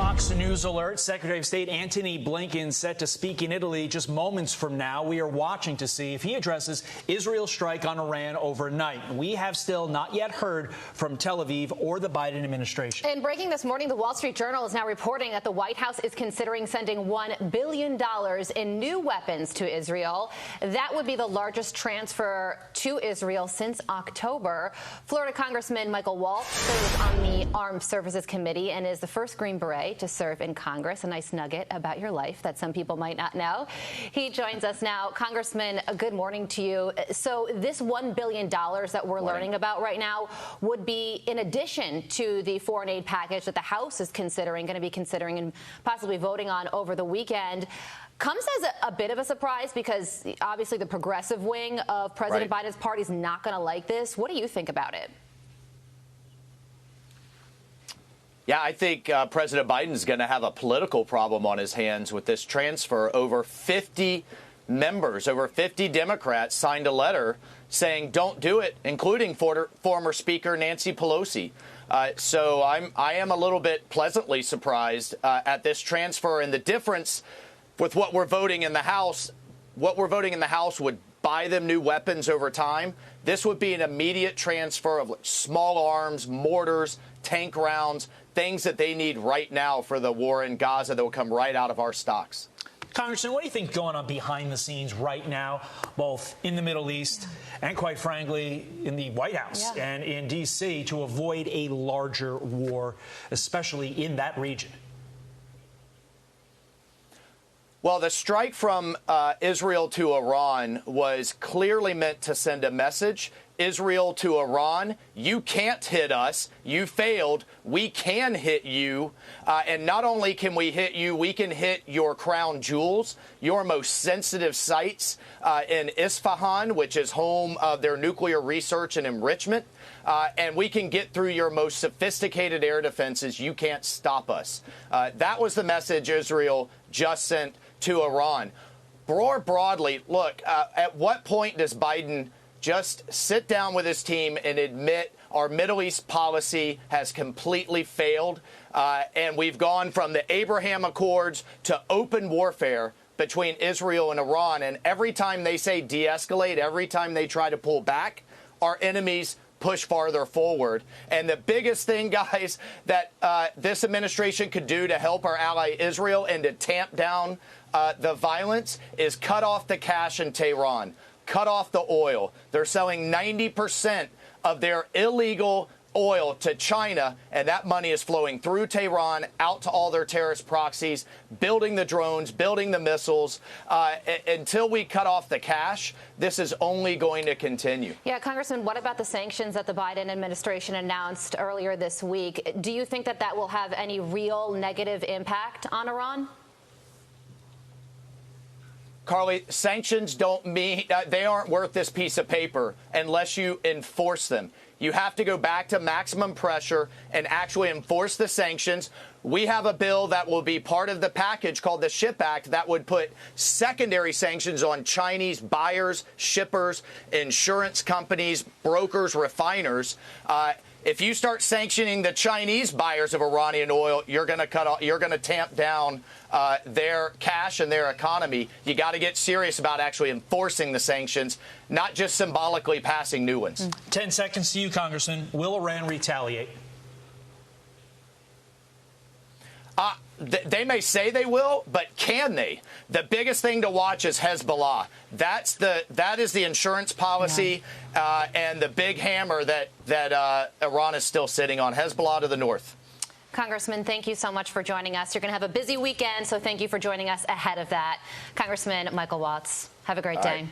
Fox News alert. Secretary of State Antony Blinken set to speak in Italy just moments from now. We are watching to see if he addresses Israel's strike on Iran overnight. We have still not yet heard from Tel Aviv or the Biden administration. In breaking this morning, the Wall Street Journal is now reporting that the White House is considering sending $1 billion in new weapons to Israel. That would be the largest transfer to Israel since October. Florida Congressman Michael Waltz serves on the Armed Services Committee and is the first Green Beret to serve in Congress. A nice nugget about your life that some people might not know. He joins us now. Congressman, good morning to you. So this $1 billion that we're learning about right now would be in addition to the foreign aid package that the House is going to be considering and possibly voting on over the weekend. Comes as a bit of a surprise because obviously the progressive wing of President Biden's party is not going to like this. What do you think about it? Yeah, I think President Biden's going to have a political problem on his hands with this transfer. Over 50 members, over 50 Democrats signed a letter saying don't do it, including former Speaker Nancy Pelosi. So I am a little bit pleasantly surprised at this transfer, and the difference with what we're voting in the House. What we're voting in the House would buy them new weapons over time. This would be an immediate transfer of small arms, mortars, tank rounds, things that they need right now for the war in Gaza that will come right out of our stocks. Congressman, what do you think going on behind the scenes right now, both in the Middle East and, quite frankly, in the White House and in D.C. to avoid a larger war, especially in that region? Well, the strike from Israel to Iran was clearly meant to send a message. Israel to Iran, you can't hit us. You failed. We can hit you. And not only can we hit you, we can hit your crown jewels, your most sensitive sites in Isfahan, which is home of their nuclear research and enrichment. And we can get through your most sophisticated air defenses. You can't stop us. That was the message Israel just sent to Iran. More broadly, look, at what point does Biden just sit down with his team and admit our Middle East policy has completely failed, and we've gone from the Abraham Accords to open warfare between Israel and Iran, and every time they say de-escalate, every time they try to pull back, our enemies push farther forward. And the biggest thing, guys, that this administration could do to help our ally Israel and to tamp down the violence is cut off the cash in Tehran, cut off the oil. They're selling 90% of their illegal oil to China, and that money is flowing through Tehran out to all their terrorist proxies, building the drones, building the missiles. Until we cut off the cash, this is only going to continue. Yeah, Congressman, what about the sanctions that the Biden administration announced earlier this week? Do you think that that will have any real negative impact on Iran? Carly, sanctions don't mean they aren't worth this piece of paper unless you enforce them. You have to go back to maximum pressure and actually enforce the sanctions. We have a bill that will be part of the package called the SHIP Act that would put secondary sanctions on Chinese buyers, shippers, insurance companies, brokers, refiners. If you start sanctioning the Chinese buyers of Iranian oil, you're going to tamp down their cash and their economy. You got to get serious about actually enforcing the sanctions, not just symbolically passing new ones. 10 seconds to you, Congressman. Will Iran retaliate? They may say they will, but can they? The biggest thing to watch is Hezbollah. That is the insurance policy and the big hammer that Iran is still sitting on. Hezbollah to the north. Congressman, thank you so much for joining us. You're going to have a busy weekend, so thank you for joining us ahead of that. Congressman Michael Waltz, have a great day.